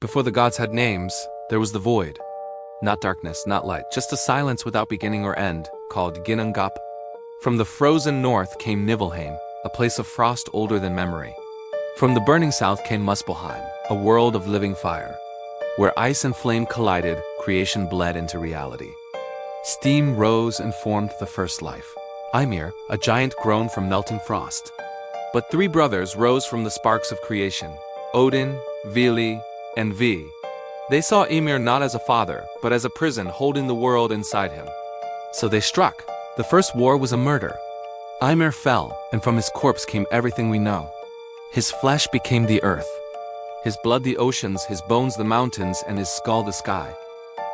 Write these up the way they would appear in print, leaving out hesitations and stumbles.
Before the gods had names, there was the void. Not darkness, not light, just a silence without beginning or end, called Ginnungagap. From the frozen north came Niflheim, a place of frost older than memory. From the burning south came Muspelheim, a world of living fire. Where ice and flame collided, creation bled into reality. Steam rose and formed the first life. Ymir, a giant grown from melting frost. But three brothers rose from the sparks of creation: Odin, Vili, and Vi. They saw Ymir not as a father, but as a prison holding the world inside him. So they struck. The first war was a murder. Ymir fell, and from his corpse came everything we know. His flesh became the earth. His blood the oceans, his bones the mountains, and his skull the sky.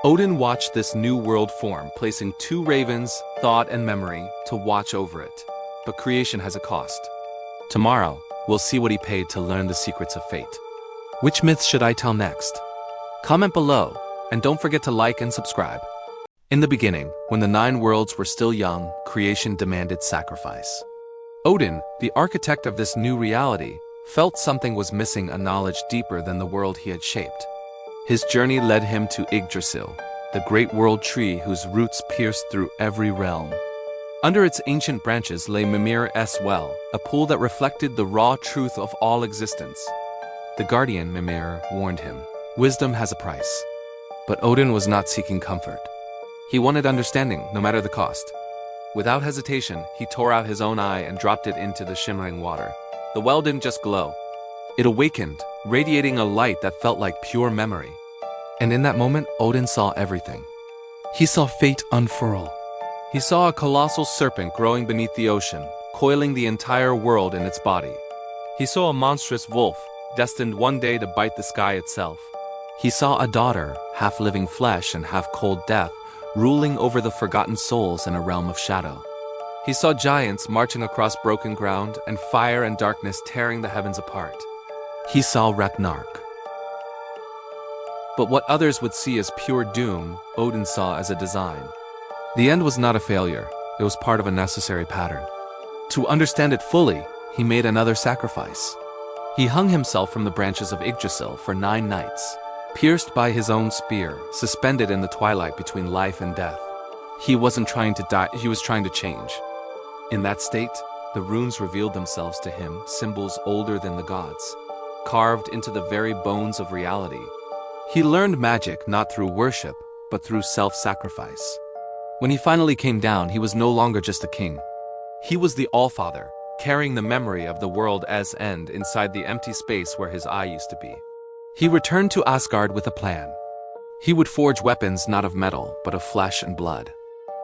Odin watched this new world form, placing two ravens, thought and memory, to watch over it. But creation has a cost. Tomorrow, we'll see what he paid to learn the secrets of fate. Which myth should I tell next? Comment below, and don't forget to like and subscribe. In the beginning, when the 9 worlds were still young, creation demanded sacrifice. Odin, the architect of this new reality, felt something was missing, a knowledge deeper than the world he had shaped. His journey led him to Yggdrasil, the great world tree whose roots pierced through every realm. Under its ancient branches lay Mimir's well, a pool that reflected the raw truth of all existence. The guardian Mimir warned him, "Wisdom has a price." But Odin was not seeking comfort. He wanted understanding, no matter the cost. Without hesitation, he tore out his own eye and dropped it into the shimmering water. The well didn't just glow. It awakened, radiating a light that felt like pure memory. And in that moment, Odin saw everything. He saw fate unfurl. He saw a colossal serpent growing beneath the ocean, coiling the entire world in its body. He saw a monstrous wolf, destined one day to bite the sky itself. He saw a daughter, half living flesh and half cold death, ruling over the forgotten souls in a realm of shadow. He saw giants marching across broken ground and fire and darkness tearing the heavens apart. He saw Ragnarök. But what others would see as pure doom, Odin saw as a design. The end was not a failure, it was part of a necessary pattern. To understand it fully, he made another sacrifice. He hung himself from the branches of Yggdrasil for 9 nights, pierced by his own spear, suspended in the twilight between life and death. He wasn't trying to die, he was trying to change. In that state, the runes revealed themselves to him, symbols older than the gods, carved into the very bones of reality. He learned magic not through worship, but through self-sacrifice. When he finally came down, he was no longer just a king. He was the Allfather, carrying the memory of the world as end inside the empty space where his eye used to be. He returned to Asgard with a plan. He would forge weapons not of metal, but of flesh and blood.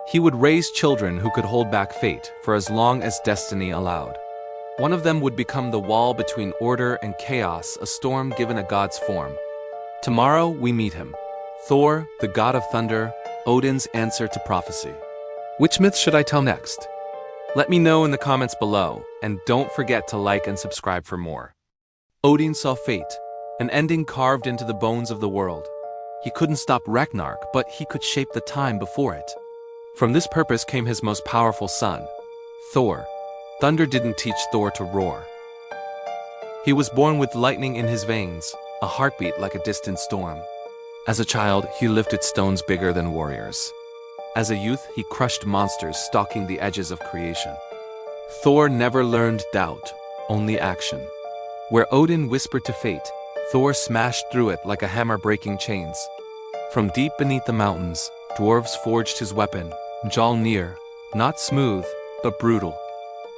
He would raise children who could hold back fate for as long as destiny allowed. One of them would become the wall between order and chaos, a storm given a god's form. Tomorrow we meet him. Thor, the god of thunder, Odin's answer to prophecy. Which myth should I tell next? Let me know in the comments below, and don't forget to like and subscribe for more. Odin saw fate, an ending carved into the bones of the world. He couldn't stop Ragnarök, but he could shape the time before it. From this purpose came his most powerful son, Thor. Thunder didn't teach Thor to roar. He was born with lightning in his veins, a heartbeat like a distant storm. As a child, he lifted stones bigger than warriors. As a youth, he crushed monsters stalking the edges of creation. Thor never learned doubt, only action. Where Odin whispered to fate, Thor smashed through it like a hammer breaking chains. From deep beneath the mountains, dwarves forged his weapon, Mjolnir, not smooth, but brutal.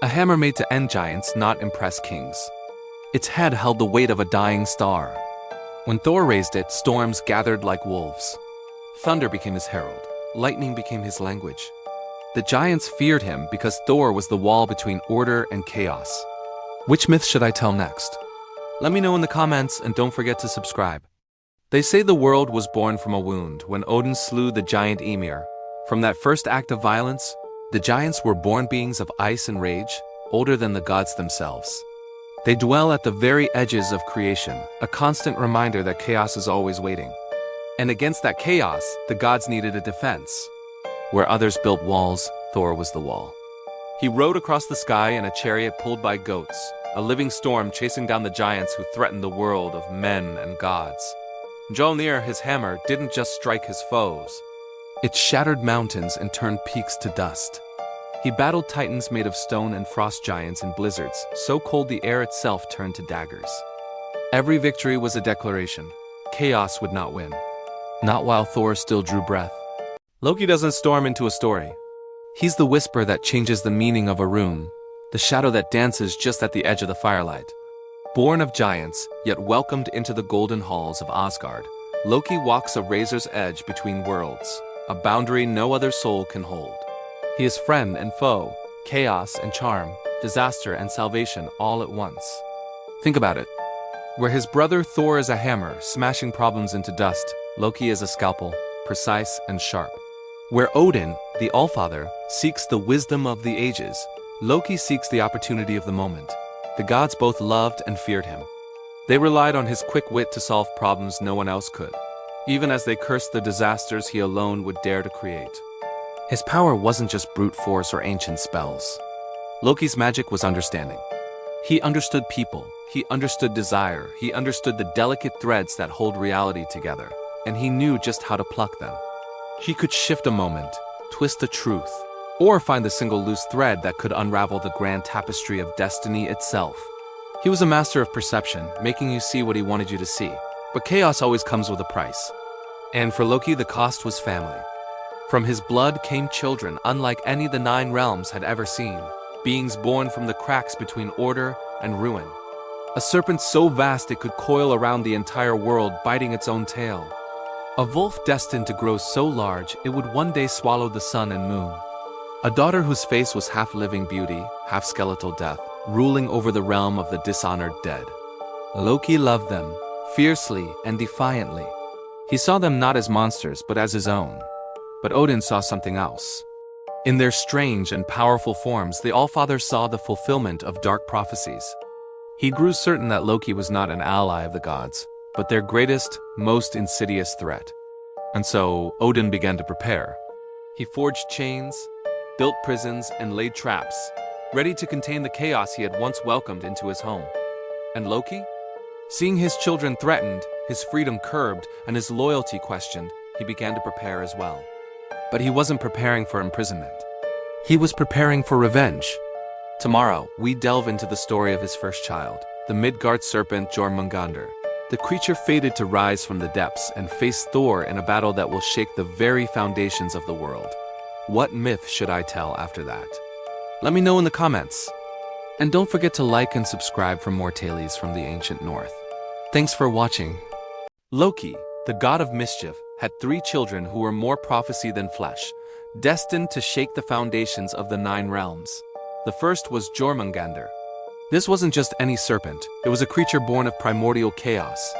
A hammer made to end giants, not impress kings. Its head held the weight of a dying star. When Thor raised it, storms gathered like wolves. Thunder became his herald. Lightning became his language. The giants feared him because Thor was the wall between order and chaos. Which myth should I tell next? Let me know in the comments, and don't forget to subscribe. They say the world was born from a wound when Odin slew the giant Ymir. From that first act of violence, the giants were born beings of ice and rage, older than the gods themselves. They dwell at the very edges of creation, a constant reminder that chaos is always waiting. And against that chaos, the gods needed a defense. Where others built walls, Thor was the wall. He rode across the sky in a chariot pulled by goats, a living storm chasing down the giants who threatened the world of men and gods. Mjolnir, his hammer, didn't just strike his foes. It shattered mountains and turned peaks to dust. He battled titans made of stone and frost giants in blizzards, so cold the air itself turned to daggers. Every victory was a declaration. Chaos would not win. Not while Thor still drew breath. Loki doesn't storm into a story. He's the whisper that changes the meaning of a rune, the shadow that dances just at the edge of the firelight. Born of giants, yet welcomed into the golden halls of Asgard, Loki walks a razor's edge between worlds, a boundary no other soul can hold. He is friend and foe, chaos and charm, disaster and salvation all at once. Think about it. Where his brother Thor is a hammer, smashing problems into dust, Loki is a scalpel, precise and sharp. Where Odin, the Allfather, seeks the wisdom of the ages, Loki seeks the opportunity of the moment. The gods both loved and feared him. They relied on his quick wit to solve problems no one else could, even as they cursed the disasters he alone would dare to create. His power wasn't just brute force or ancient spells. Loki's magic was understanding. He understood people, he understood desire, he understood the delicate threads that hold reality together, and he knew just how to pluck them. He could shift a moment, twist a truth, or find the single loose thread that could unravel the grand tapestry of destiny itself. He was a master of perception, making you see what he wanted you to see. But chaos always comes with a price. And for Loki, the cost was family. From his blood came children unlike any the 9 realms had ever seen, beings born from the cracks between order and ruin. A serpent so vast it could coil around the entire world, biting its own tail. A wolf destined to grow so large it would one day swallow the sun and moon. A daughter whose face was half living beauty, half skeletal death, ruling over the realm of the dishonored dead. Loki loved them, fiercely and defiantly. He saw them not as monsters, but as his own. But Odin saw something else. In their strange and powerful forms, the Allfather saw the fulfillment of dark prophecies. He grew certain that Loki was not an ally of the gods, but their greatest, most insidious threat. And so, Odin began to prepare. He forged chains, built prisons, and laid traps, ready to contain the chaos he had once welcomed into his home. And Loki? Seeing his children threatened, his freedom curbed, and his loyalty questioned, he began to prepare as well. But he wasn't preparing for imprisonment. He was preparing for revenge. Tomorrow, we delve into the story of his first child, the Midgard serpent Jormungandr. The creature fated to rise from the depths and face Thor in a battle that will shake the very foundations of the world. What myth should I tell after that? Let me know in the comments. And don't forget to like and subscribe for more tales from the ancient North. Thanks for watching. Loki, the god of mischief, had 3 children who were more prophecy than flesh, destined to shake the foundations of the 9 realms. The first was Jormungandr. This wasn't just any serpent, it was a creature born of primordial chaos.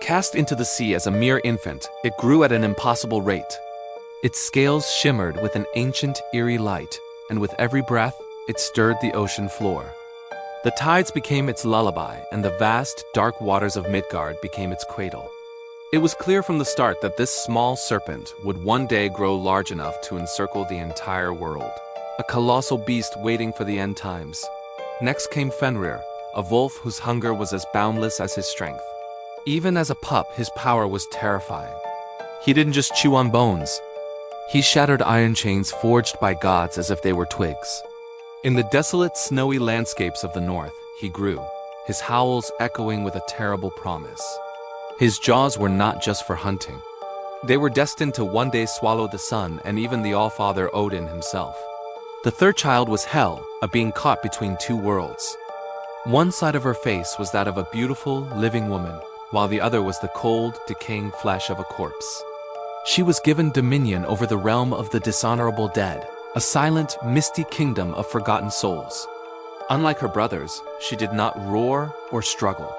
Cast into the sea as a mere infant, it grew at an impossible rate. Its scales shimmered with an ancient, eerie light, and with every breath, it stirred the ocean floor. The tides became its lullaby, and the vast, dark waters of Midgard became its cradle. It was clear from the start that this small serpent would one day grow large enough to encircle the entire world. A colossal beast waiting for the end times. Next came Fenrir, a wolf whose hunger was as boundless as his strength. Even as a pup, his power was terrifying. He didn't just chew on bones. He shattered iron chains forged by gods as if they were twigs. In the desolate, snowy landscapes of the north, he grew, his howls echoing with a terrible promise. His jaws were not just for hunting. They were destined to one day swallow the sun and even the Allfather Odin himself. The third child was Hel, a being caught between 2 worlds. One side of her face was that of a beautiful, living woman, while the other was the cold, decaying flesh of a corpse. She was given dominion over the realm of the dishonorable dead, a silent, misty kingdom of forgotten souls. Unlike her brothers, she did not roar or struggle.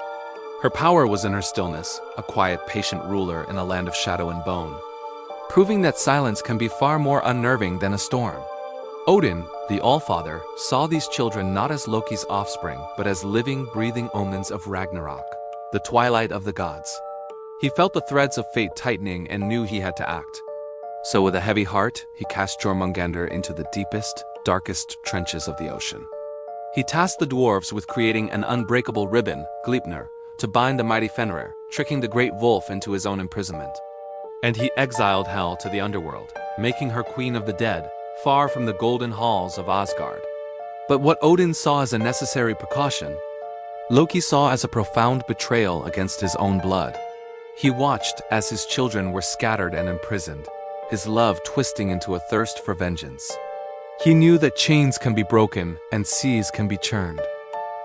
Her power was in her stillness, a quiet, patient ruler in a land of shadow and bone, proving that silence can be far more unnerving than a storm. Odin, the Allfather, saw these children not as Loki's offspring, but as living, breathing omens of Ragnarök, the twilight of the gods. He felt the threads of fate tightening and knew he had to act. So with a heavy heart, he cast Jormungandr into the deepest, darkest trenches of the ocean. He tasked the dwarves with creating an unbreakable ribbon, Gleipnir, to bind the mighty Fenrir, tricking the great wolf into his own imprisonment. And he exiled Hel to the underworld, making her queen of the dead, far from the golden halls of Asgard. But what Odin saw as a necessary precaution, Loki saw as a profound betrayal against his own blood. He watched as his children were scattered and imprisoned, his love twisting into a thirst for vengeance. He knew that chains can be broken and seas can be churned.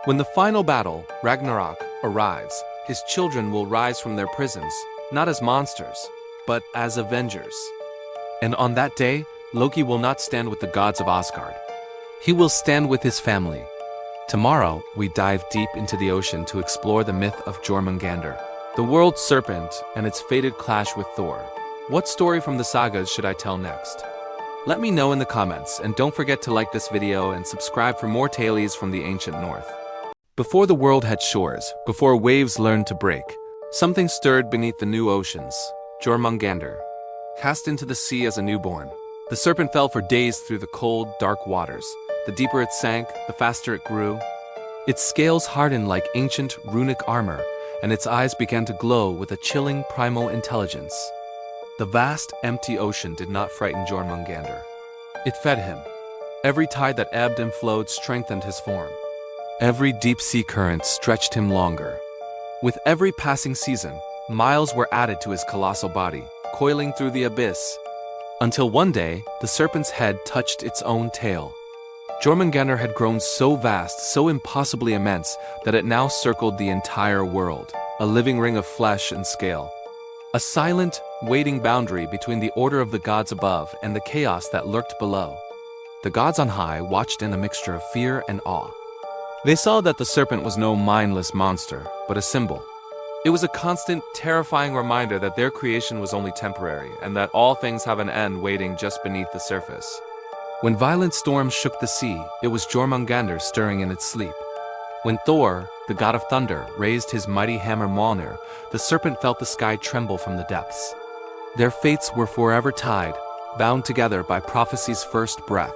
When the final battle, Ragnarök, arrives, his children will rise from their prisons, not as monsters, but as avengers. And on that day, Loki will not stand with the gods of Asgard. He will stand with his family. Tomorrow, we dive deep into the ocean to explore the myth of Jormungandr, the world serpent and its fated clash with Thor. What story from the sagas should I tell next? Let me know in the comments, and don't forget to like this video and subscribe for more tales from the ancient north. Before the world had shores, before waves learned to break, something stirred beneath the new oceans. Jormungandr, cast into the sea as a newborn. The serpent fell for days through the cold, dark waters. The deeper it sank, the faster it grew. Its scales hardened like ancient runic armor, and its eyes began to glow with a chilling primal intelligence. The vast, empty ocean did not frighten Jormungandr. It fed him. Every tide that ebbed and flowed strengthened his form. Every deep-sea current stretched him longer. With every passing season, miles were added to his colossal body, coiling through the abyss. Until one day, the serpent's head touched its own tail. Jormungandr had grown so vast, so impossibly immense, that it now circled the entire world, a living ring of flesh and scale. A silent, waiting boundary between the order of the gods above and the chaos that lurked below. The gods on high watched in a mixture of fear and awe. They saw that the serpent was no mindless monster, but a symbol. It was a constant, terrifying reminder that their creation was only temporary, and that all things have an end waiting just beneath the surface. When violent storms shook the sea, it was Jormungandr stirring in its sleep. When Thor, the god of thunder, raised his mighty hammer Mjolnir, the serpent felt the sky tremble from the depths. Their fates were forever tied, bound together by prophecy's first breath.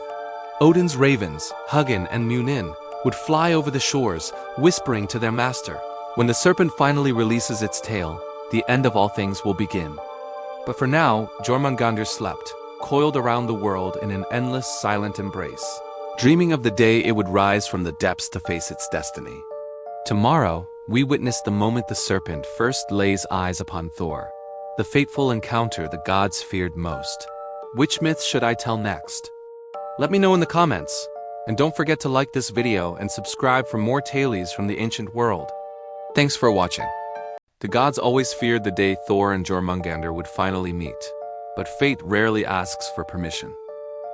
Odin's ravens, Hugin and Munin, would fly over the shores, whispering to their master. When the serpent finally releases its tail, the end of all things will begin. But for now, Jormungandr slept, coiled around the world in an endless, silent embrace, dreaming of the day it would rise from the depths to face its destiny. Tomorrow, we witness the moment the serpent first lays eyes upon Thor, the fateful encounter the gods feared most. Which myth should I tell next? Let me know in the comments, and don't forget to like this video and subscribe for more tales from the ancient world. Thanks for watching. The gods always feared the day Thor and Jormungandr would finally meet, but fate rarely asks for permission.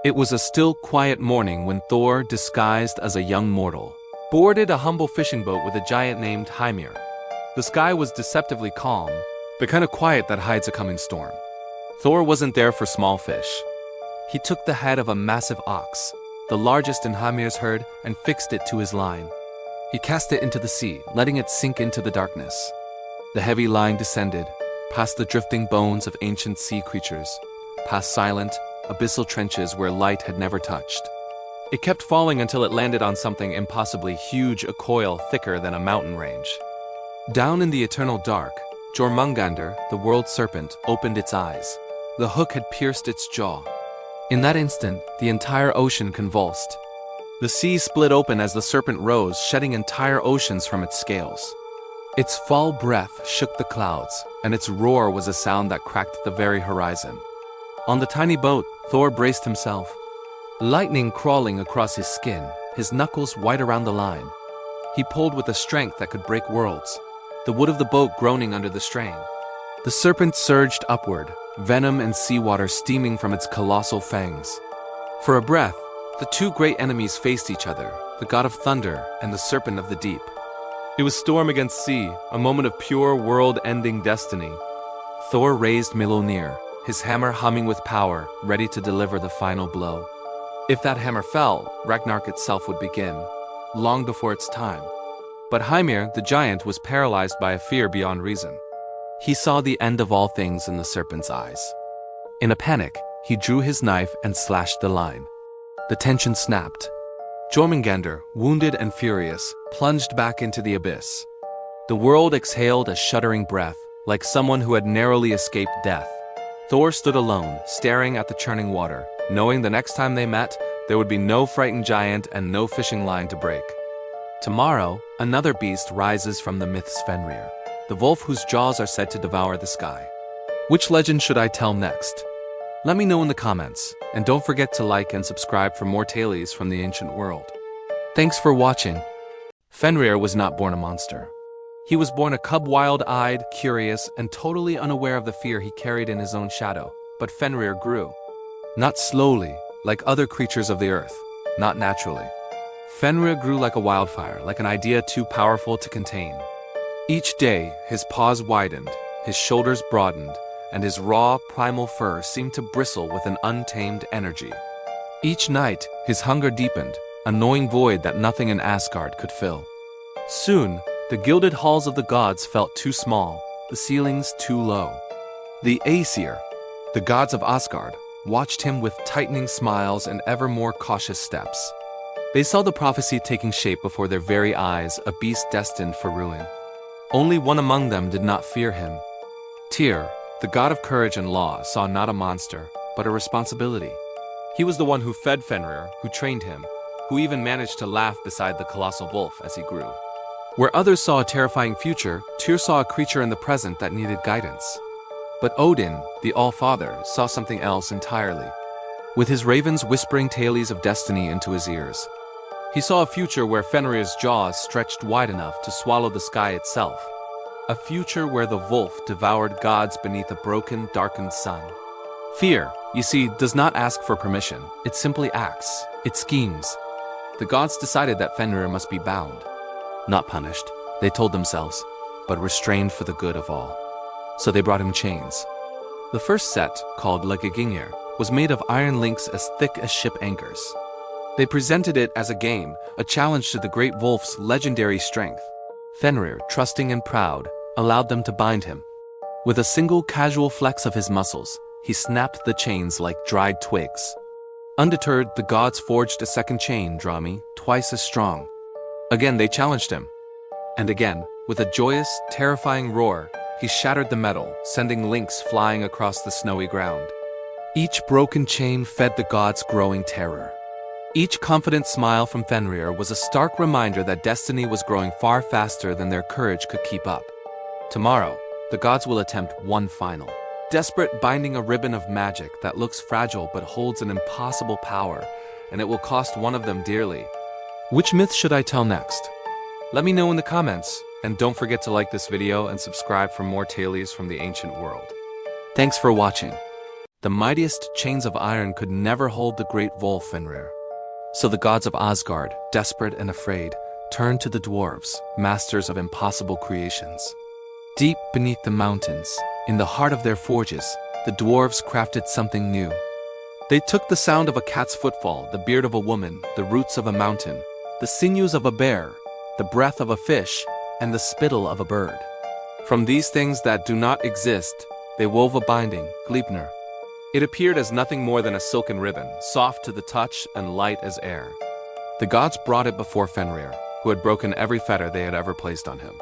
It was a still, quiet morning when Thor, disguised as a young mortal, boarded a humble fishing boat with a giant named Hymir. The sky was deceptively calm, the kind of quiet that hides a coming storm. Thor wasn't there for small fish. He took the head of a massive ox, the largest in Hymir's herd, and fixed it to his line. He cast it into the sea, letting it sink into the darkness. The heavy line descended, past the drifting bones of ancient sea creatures, past silent, abyssal trenches where light had never touched. It kept falling until it landed on something impossibly huge, a coil thicker than a mountain range. Down in the eternal dark, Jormungandr, the world serpent, opened its eyes. The hook had pierced its jaw. In that instant, the entire ocean convulsed. The sea split open as the serpent rose, shedding entire oceans from its scales. Its foul breath shook the clouds, and its roar was a sound that cracked the very horizon. On the tiny boat, Thor braced himself. Lightning crawling across his skin, his knuckles white around the line. He pulled with a strength that could break worlds, the wood of the boat groaning under the strain. The serpent surged upward, venom and seawater steaming from its colossal fangs. For a breath, the two great enemies faced each other, the god of thunder and the serpent of the deep. It was storm against sea, a moment of pure world-ending destiny. Thor raised Mjolnir, his hammer humming with power, ready to deliver the final blow. If that hammer fell, Ragnarök itself would begin, long before its time. But Hymir, the giant, was paralyzed by a fear beyond reason. He saw the end of all things in the serpent's eyes. In a panic, he drew his knife and slashed the line. The tension snapped. Jormungandr, wounded and furious, plunged back into the abyss. The world exhaled a shuddering breath, like someone who had narrowly escaped death. Thor stood alone, staring at the churning water, knowing the next time they met, there would be no frightened giant and no fishing line to break. Tomorrow, another beast rises from the myth's Fenrir, the wolf whose jaws are said to devour the sky. Which legend should I tell next? Let me know in the comments, and don't forget to like and subscribe for more tales from the ancient world. Thanks for watching. Fenrir was not born a monster. He was born a cub, wild-eyed, curious, and totally unaware of the fear he carried in his own shadow. But Fenrir grew. Not slowly, like other creatures of the earth, not naturally. Fenrir grew like a wildfire, like an idea too powerful to contain. Each day, his paws widened, his shoulders broadened, and his raw, primal fur seemed to bristle with an untamed energy. Each night, his hunger deepened, a gnawing void that nothing in Asgard could fill. Soon, the gilded halls of the gods felt too small, the ceilings too low. The Aesir, the gods of Asgard, watched him with tightening smiles and ever more cautious steps. They saw the prophecy taking shape before their very eyes, a beast destined for ruin. Only one among them did not fear him. Tyr, the god of courage and law, saw not a monster, but a responsibility. He was the one who fed Fenrir, who trained him, who even managed to laugh beside the colossal wolf as he grew. Where others saw a terrifying future, Tyr saw a creature in the present that needed guidance. But Odin, the All-Father, saw something else entirely. With his ravens whispering tales of destiny into his ears, he saw a future where Fenrir's jaws stretched wide enough to swallow the sky itself. A future where the wolf devoured gods beneath a broken, darkened sun. Fear, you see, does not ask for permission. It simply acts. It schemes. The gods decided that Fenrir must be bound. Not punished, they told themselves, but restrained for the good of all. So they brought him chains. The first set, called Legagingir, was made of iron links as thick as ship anchors. They presented it as a game, a challenge to the great wolf's legendary strength. Fenrir, trusting and proud, allowed them to bind him. With a single casual flex of his muscles, he snapped the chains like dried twigs. Undeterred, the gods forged a second chain, Drami, twice as strong. Again they challenged him. And again, with a joyous, terrifying roar, he shattered the metal, sending links flying across the snowy ground. Each broken chain fed the gods' growing terror. Each confident smile from Fenrir was a stark reminder that destiny was growing far faster than their courage could keep up. Tomorrow, the gods will attempt one final, desperate binding, a ribbon of magic that looks fragile but holds an impossible power, and it will cost one of them dearly. Which myth should I tell next? Let me know in the comments, and don't forget to like this video and subscribe for more tales from the ancient world. Thanks for watching. The mightiest chains of iron could never hold the great wolf Fenrir. So the gods of Asgard, desperate and afraid, turned to the dwarves, masters of impossible creations. Deep beneath the mountains, in the heart of their forges, the dwarves crafted something new. They took the sound of a cat's footfall, the beard of a woman, the roots of a mountain, the sinews of a bear, the breath of a fish, and the spittle of a bird. From these things that do not exist, they wove a binding, Gleipnir. It appeared as nothing more than a silken ribbon, soft to the touch and light as air. The gods brought it before Fenrir, who had broken every fetter they had ever placed on him.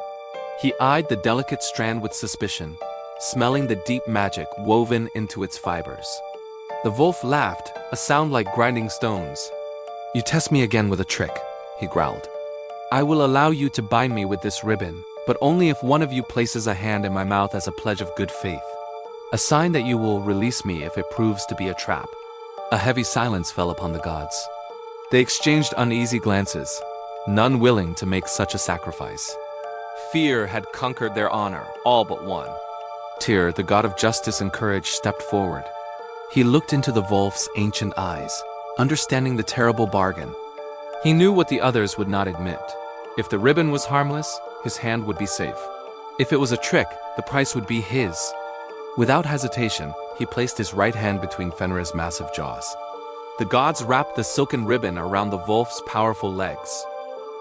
He eyed the delicate strand with suspicion, smelling the deep magic woven into its fibers. The wolf laughed, a sound like grinding stones. "You test me again with a trick," he growled. "I will allow you to bind me with this ribbon, but only if one of you places a hand in my mouth as a pledge of good faith. A sign that you will release me if it proves to be a trap." A heavy silence fell upon the gods. They exchanged uneasy glances, none willing to make such a sacrifice. Fear had conquered their honor, all but one. Tyr, the god of justice and courage, stepped forward. He looked into the wolf's ancient eyes, understanding the terrible bargain. He knew what the others would not admit. If the ribbon was harmless, his hand would be safe. If it was a trick, the price would be his. Without hesitation, he placed his right hand between Fenrir's massive jaws. The gods wrapped the silken ribbon around the wolf's powerful legs.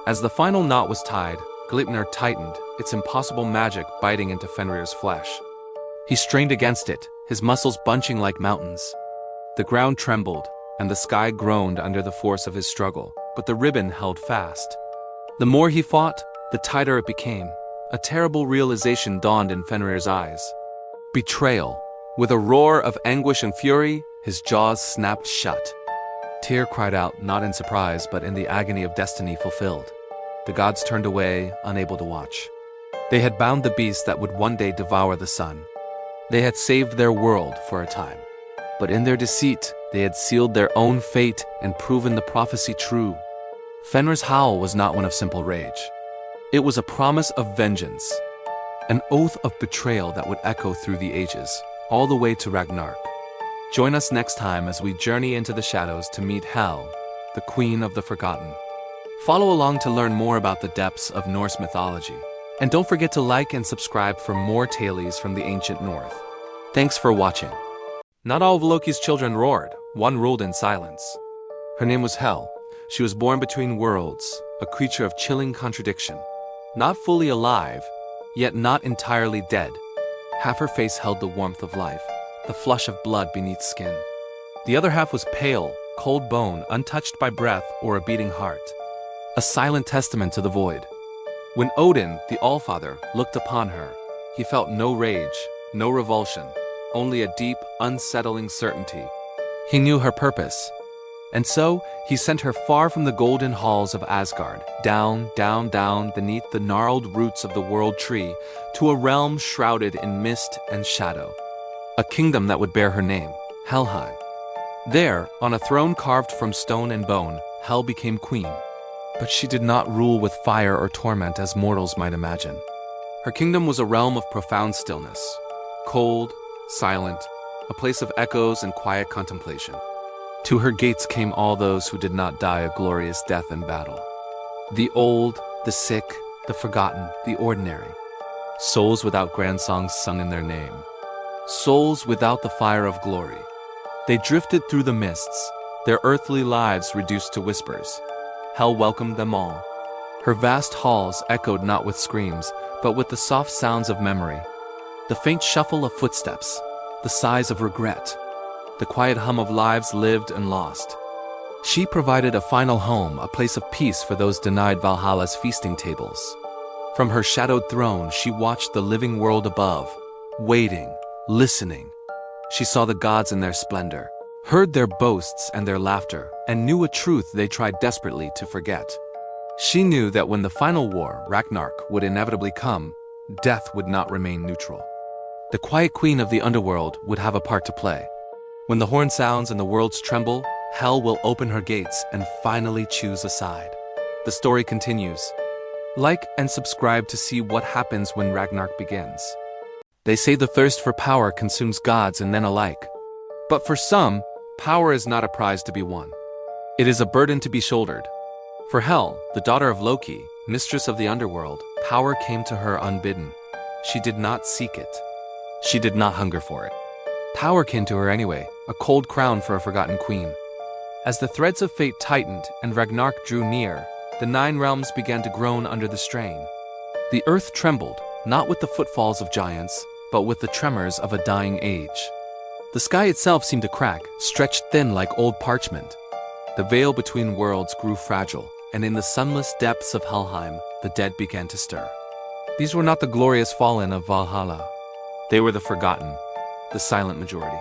As the final knot was tied, Gleipnir tightened, its impossible magic biting into Fenrir's flesh. He strained against it, his muscles bunching like mountains. The ground trembled, and the sky groaned under the force of his struggle, but the ribbon held fast. The more he fought, the tighter it became, A terrible realization dawned in Fenrir's eyes. Betrayal. With a roar of anguish and fury, his jaws snapped shut. Tyr cried out, not in surprise, but in the agony of destiny fulfilled. The gods turned away, unable to watch. They had bound the beast that would one day devour the sun. They had saved their world for a time. But in their deceit, they had sealed their own fate and proven the prophecy true. Fenrir's howl was not one of simple rage. It was a promise of vengeance, an oath of betrayal that would echo through the ages, all the way to Ragnarök. Join us next time as we journey into the shadows to meet Hel, the Queen of the Forgotten. Follow along to learn more about the depths of Norse mythology. And don't forget to like and subscribe for more tales from the ancient North. Thanks for watching. Not all of Loki's children roared, one ruled in silence. Her name was Hel. She was born between worlds, a creature of chilling contradiction. Not fully alive, yet not entirely dead. Half her face held the warmth of life, the flush of blood beneath skin. The other half was pale, cold bone, untouched by breath or a beating heart. A silent testament to the void. When Odin, the Allfather, looked upon her, he felt no rage, no revulsion, only a deep, unsettling certainty. He knew her purpose. And so, he sent her far from the golden halls of Asgard, down, down, down beneath the gnarled roots of the world tree, to a realm shrouded in mist and shadow. A kingdom that would bear her name, Helheim. There, on a throne carved from stone and bone, Hel became queen. But she did not rule with fire or torment as mortals might imagine. Her kingdom was a realm of profound stillness, cold, silent, a place of echoes and quiet contemplation. To her gates came all those who did not die a glorious death in battle. The old, the sick, the forgotten, the ordinary. Souls without grand songs sung in their name. Souls without the fire of glory. They drifted through the mists, their earthly lives reduced to whispers. Hel welcomed them all. Her vast halls echoed not with screams, but with the soft sounds of memory. The faint shuffle of footsteps, the sighs of regret, the quiet hum of lives lived and lost. She provided a final home, a place of peace for those denied Valhalla's feasting tables. From her shadowed throne, she watched the living world above, waiting, listening. She saw the gods in their splendor, heard their boasts and their laughter, and knew a truth they tried desperately to forget. She knew that when the final war, Ragnarök, would inevitably come, death would not remain neutral. The quiet queen of the underworld would have a part to play. When the horn sounds and the worlds tremble, Hel will open her gates and finally choose a side. The story continues. Like and subscribe to see what happens when Ragnarök begins. They say the thirst for power consumes gods and men alike. But for some, power is not a prize to be won. It is a burden to be shouldered. For Hel, the daughter of Loki, mistress of the underworld, power came to her unbidden. She did not seek it. She did not hunger for it. Power came to her anyway, a cold crown for a forgotten queen. As the threads of fate tightened and Ragnarök drew near, the 9 realms began to groan under the strain. The earth trembled, not with the footfalls of giants, but with the tremors of a dying age. The sky itself seemed to crack, stretched thin like old parchment. The veil between worlds grew fragile, and in the sunless depths of Helheim, the dead began to stir. These were not the glorious fallen of Valhalla. They were the forgotten, the silent majority.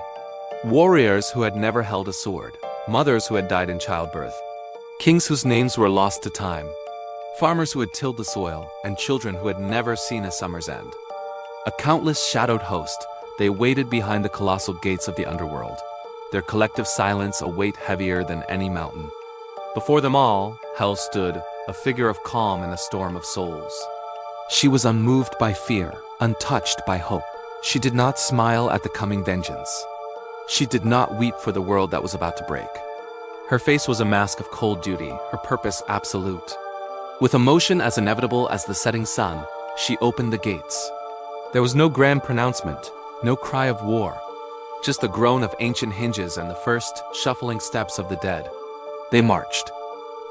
Warriors who had never held a sword, mothers who had died in childbirth, kings whose names were lost to time, farmers who had tilled the soil, and children who had never seen a summer's end. A countless shadowed host, they waited behind the colossal gates of the underworld, their collective silence a weight heavier than any mountain. Before them all, Hel stood, a figure of calm in a storm of souls. She was unmoved by fear, untouched by hope. She did not smile at the coming vengeance. She did not weep for the world that was about to break. Her face was a mask of cold duty, her purpose absolute. With emotion as inevitable as the setting sun, she opened the gates. There was no grand pronouncement, no cry of war, just the groan of ancient hinges and the first shuffling steps of the dead. They marched,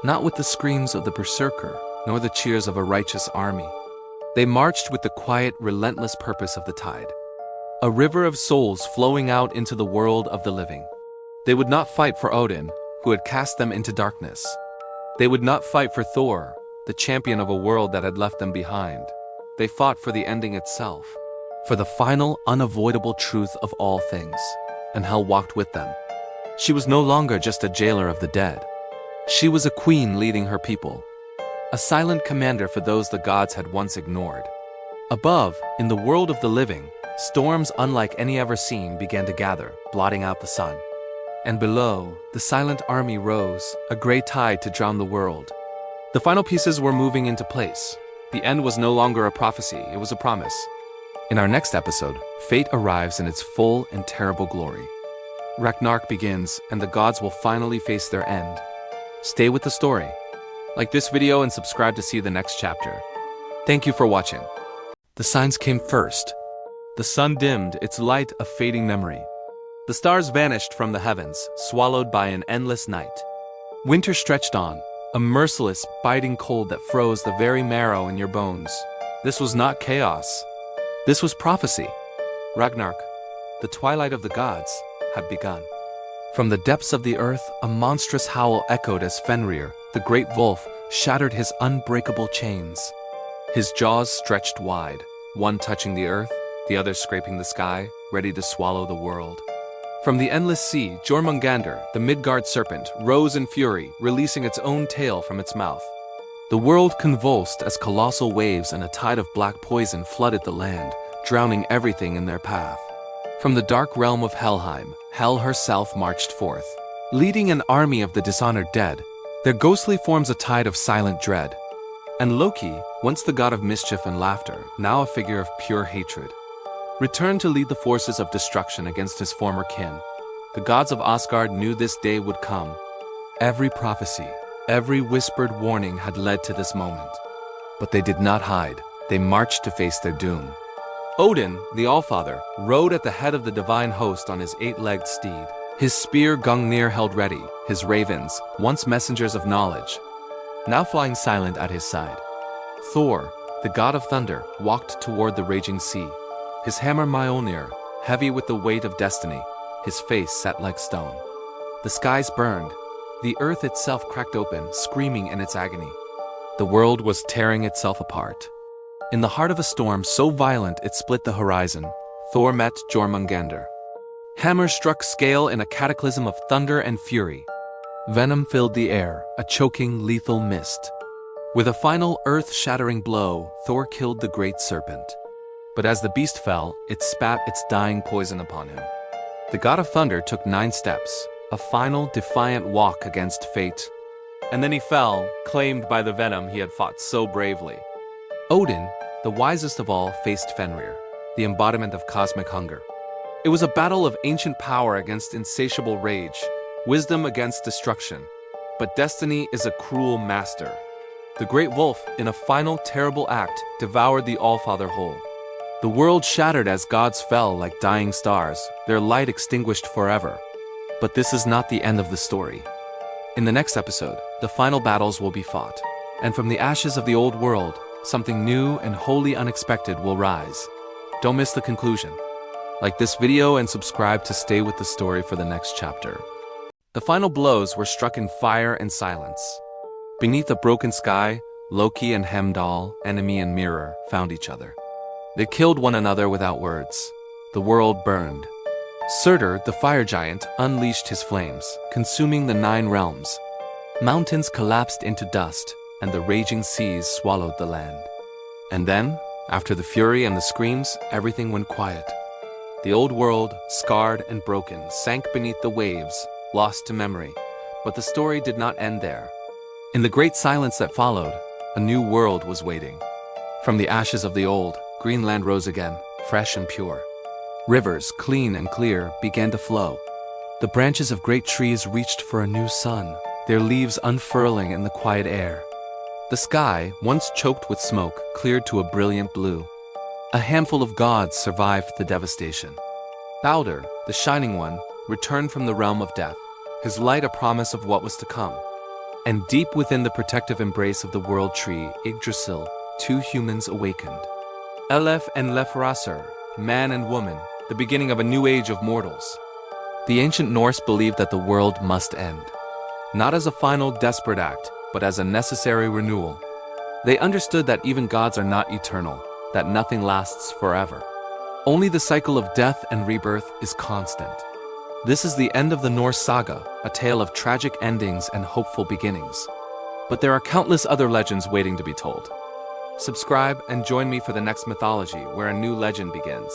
not with the screams of the berserker, nor the cheers of a righteous army. They marched with the quiet, relentless purpose of the tide. A river of souls flowing out into the world of the living. They would not fight for Odin, who had cast them into darkness. They would not fight for Thor, the champion of a world that had left them behind. They fought for the ending itself, for the final, unavoidable truth of all things, and Hel walked with them. She was no longer just a jailer of the dead. She was a queen leading her people, a silent commander for those the gods had once ignored. Above, in the world of the living, storms unlike any ever seen began to gather, blotting out the sun. And below, the silent army rose, a gray tide to drown the world. The final pieces were moving into place. The end was no longer a prophecy, it was a promise. In our next episode, fate arrives in its full and terrible glory. Ragnarök begins, and the gods will finally face their end. Stay with the story. Like this video and subscribe to see the next chapter. Thank you for watching. The signs came first. The sun dimmed, its light a fading memory. The stars vanished from the heavens, swallowed by an endless night. Winter stretched on, a merciless, biting cold that froze the very marrow in your bones. This was not chaos. This was prophecy. Ragnarök, the twilight of the gods, had begun. From the depths of the earth, a monstrous howl echoed as Fenrir, the great wolf, shattered his unbreakable chains. His jaws stretched wide, one touching the earth, the other scraping the sky, ready to swallow the world. From the endless sea, Jormungandr, the Midgard serpent, rose in fury, releasing its own tail from its mouth. The world convulsed as colossal waves and a tide of black poison flooded the land, drowning everything in their path. From the dark realm of Helheim, Hel herself marched forth, leading an army of the dishonored dead, their ghostly forms a tide of silent dread. And Loki, once the god of mischief and laughter, now a figure of pure hatred, returned to lead the forces of destruction against his former kin. The gods of Asgard knew this day would come. Every prophecy, every whispered warning had led to this moment. But they did not hide, they marched to face their doom. Odin, the Allfather, rode at the head of the divine host on his eight-legged steed. His spear Gungnir held ready, his ravens, once messengers of knowledge, now flying silent at his side. Thor, the god of thunder, walked toward the raging sea. His hammer Mjolnir, heavy with the weight of destiny, his face set like stone. The skies burned. The earth itself cracked open, screaming in its agony. The world was tearing itself apart. In the heart of a storm so violent it split the horizon, Thor met Jormungandr. Hammer struck scale in a cataclysm of thunder and fury. Venom filled the air, a choking, lethal mist. With a final earth-shattering blow, Thor killed the great serpent. But as the beast fell, it spat its dying poison upon him. The god of thunder took 9 steps, a final, defiant walk against fate. And then he fell, claimed by the venom he had fought so bravely. Odin, the wisest of all, faced Fenrir, the embodiment of cosmic hunger. It was a battle of ancient power against insatiable rage, wisdom against destruction. But destiny is a cruel master. The great wolf, in a final terrible act, devoured the Allfather whole. The world shattered as gods fell like dying stars, their light extinguished forever. But this is not the end of the story. In the next episode, the final battles will be fought, and from the ashes of the old world, something new and wholly unexpected will rise. Don't miss the conclusion. Like this video and subscribe to stay with the story for the next chapter. The final blows were struck in fire and silence. Beneath a broken sky, Loki and Heimdall, enemy and mirror, found each other. They killed one another without words. The world burned. Surtur, the fire giant, unleashed his flames, consuming the 9 realms. Mountains collapsed into dust, and the raging seas swallowed the land. And then, after the fury and the screams, everything went quiet. The old world, scarred and broken, sank beneath the waves, lost to memory. But the story did not end there. In the great silence that followed, a new world was waiting. From the ashes of the old, Greenland rose again, fresh and pure. Rivers, clean and clear, began to flow. The branches of great trees reached for a new sun, their leaves unfurling in the quiet air. The sky, once choked with smoke, cleared to a brilliant blue. A handful of gods survived the devastation. Baldur, the Shining One, returned from the realm of death, his light a promise of what was to come. And deep within the protective embrace of the world tree, Yggdrasil, 2 humans awakened. Elef and Lefrasur, man and woman, the beginning of a new age of mortals. The ancient Norse believed that the world must end. Not as a final desperate act, but as a necessary renewal. They understood that even gods are not eternal. that nothing lasts forever. Only the cycle of death and rebirth is constant. This is the end of the Norse saga, a tale of tragic endings and hopeful beginnings. But there are countless other legends waiting to be told. Subscribe and join me for the next mythology where a new legend begins.